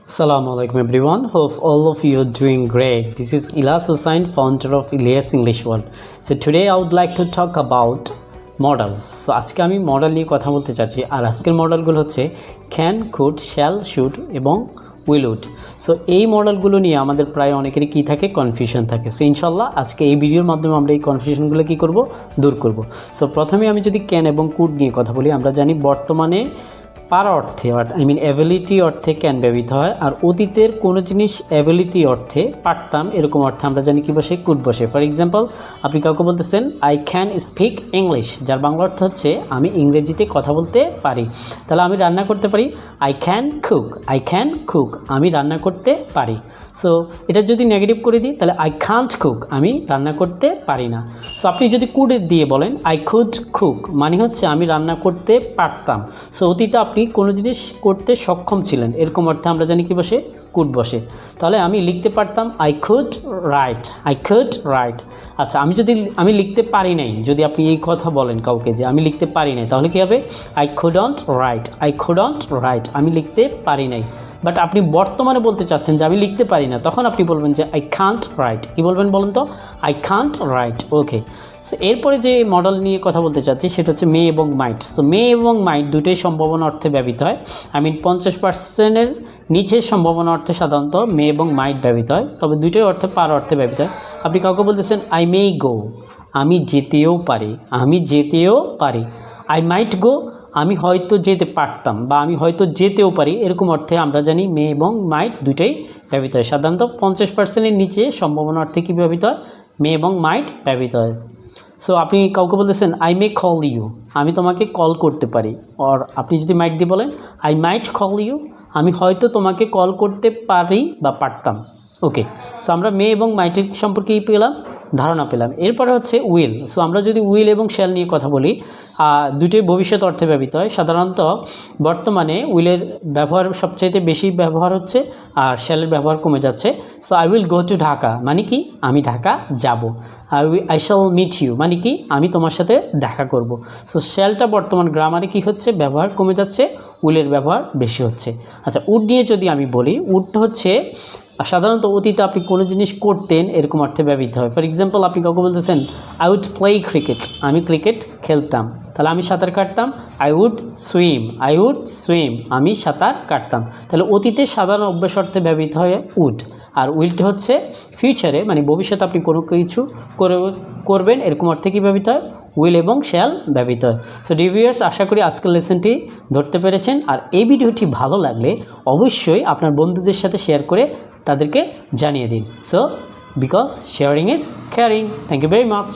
Assalamu alaikum everyone. Hope all of you are doing great. This is Eliash, founder of Eliash English World. So today I would like to talk about models. So আজকে আমি model নিয়ে কথা বলতে চাচ্ছি আর আজকের মডেলগুলো হচ্ছে can, could, shall, should এবং will would. সো এই মডেলগুলো নিয়ে আমাদের প্রায় অনেকেরই কী থাকে কনফিউশন থাকে। সো ইনশাল্লাহ আজকে এই ভিডিওর মাধ্যমে আমরা এই কনফিউশনগুলো কী করব দূর করব। সো প্রথমে আমি যদি ক্যান এবং কুড নিয়ে কথা বলি, আমরা জানি বর্তমানে পারা অর্থে অ্যাবিলিটি অর্থে ক্যান ব্যবহৃত হয়, আর অতীতের কোনো জিনিস অ্যাবিলিটি অর্থে পারতাম এরকম অর্থে আমরা জানি কী বসে কুড বসে। ফর এক্সাম্পল, আপনি কাউকে বলতেছেন আই ক্যান স্পিক ইংলিশ, যার বাংলা অর্থ হচ্ছে আমি ইংরেজিতে কথা বলতে পারি। তাহলে আমি রান্না করতে পারি আই ক্যান কুক, আমি রান্না করতে পারি। সো এটা যদি নেগেটিভ করে দিই তাহলে আই কান্ট কুক, আমি রান্না করতে পারি না। সো আপনি যদি কুড দিয়ে বলেন আই কুড কুক, মানে হচ্ছে আমি রান্না করতে পারতাম। সো অতীতে আপনি কোনো জিনিস করতে সক্ষম ছিলেন এরকম অর্থে আমরা জানি কি বসে কুড বসে। তাহলে আমি লিখতে পারতাম আই কুড রাইট। আচ্ছা, আমি লিখতে পারি নাই, যদি আপনি এই কথা বলেন কাউকে যে আমি লিখতে পারি নাই, তাহলে কী হবে আই কুডন্ট রাইট, আমি লিখতে পারি নাই। বাট আপনি বর্তমানে বলতে চাচ্ছেন যে আমি লিখতে পারি না, তখন আপনি বলবেন যে আই কান্ট রাইট। কী বলবেন বলুন তো, I can't right. Okay, so এরপরে যে মডেল নিয়ে কথা বলতে চাচ্ছি সেটা হচ্ছে মে এবং মাইট। সো মে এবং মাইট দুটোই সম্ভাবনা অর্থে ব্যবহৃত হয়। 50%-এর নিচের সম্ভাবনা অর্থে সাধারণত মে এবং মাইট ব্যবহৃত হয়, তবে দুটোই অর্থে পার অর্থে ব্যবহৃত হয়। আপনি কাউকে বলতেছেন আই মে গো, আমি যেতেও পারি। আই মাইট গো, আমি হয়তো যেতে পারতাম বা আমি হয়তো যেতেও পারি, এরকম অর্থে আমরা জানি মে এবং মাইট দুটোই ব্যবহৃত হয়। সাধারণত 50%-এর নিচে সম্ভাবনা অর্থে কী ব্যবহৃত হয়, মে এবং মাইট ব্যবহৃত হয়। সো আপনি কাউকে বলতেছেন আই মে কল ইউ, আমি তোমাকে কল করতে পারি। আর আপনি যদি মাইট দিয়ে বলেন আই মাইট কল ইউ, আমি হয়তো তোমাকে কল করতে পারি বা পারতাম। ওকে, সো আমরা মে এবং মাইটের সম্পর্কে ধারণা পেলাম। এরপরে হচ্ছে উইল। সো আমরা যদি উইল এবং শ্যাল নিয়ে কথা বলি, দুটোই ভবিষ্যৎ অর্থে ব্যবহৃত হয়। সাধারণত বর্তমানে উইলের ব্যবহার সবচাইতে বেশি ব্যবহার হচ্ছে আর শ্যালের ব্যবহার কমে যাচ্ছে। So I will go to Dhaka মানে কি আমি ঢাকা যাব। আই শ্যাল মিট ইউ মানে কি আমি তোমার সাথে দেখা করব। সো শ্যালটা বর্তমান গ্রামারে কি হচ্ছে ব্যবহার কমে যাচ্ছে, উইলের ব্যবহার বেশি হচ্ছে। আচ্ছা, উড নিয়ে যদি আমি বলি, উডটা হচ্ছে সাধারণত অতীতে আপনি কোনো জিনিস করতেন এরকম অর্থে ব্যবহৃত হয়। ফর এক্সাম্পল, আপনি কাউকে বলতেছেন আই উড প্লে ক্রিকেট, আমি ক্রিকেট খেলতাম। তাহলে আমি সাঁতার কাটতাম আই উড সুইম, আমি সাঁতার কাটতাম। তাহলে অতীতে সাধারণ অভ্যাস অর্থে ব্যবহৃত হয় উড, আর উইলটা হচ্ছে ফিউচারে মানে ভবিষ্যতে আপনি কোনো কিছু করবেন এরকম অর্থে কী ব্যবহৃত হয়, উইল এবং শ্যাল ব্যবহৃত হয়। সো ভিউয়ার্স, আশা করি আজকের লেসনটি ধরতে পেরেছেন। আর এই ভিডিওটি ভালো লাগলে অবশ্যই আপনার বন্ধুদের সাথে শেয়ার করে তাদেরকে জানিয়ে দিন। So because sharing is caring. Thank you very much.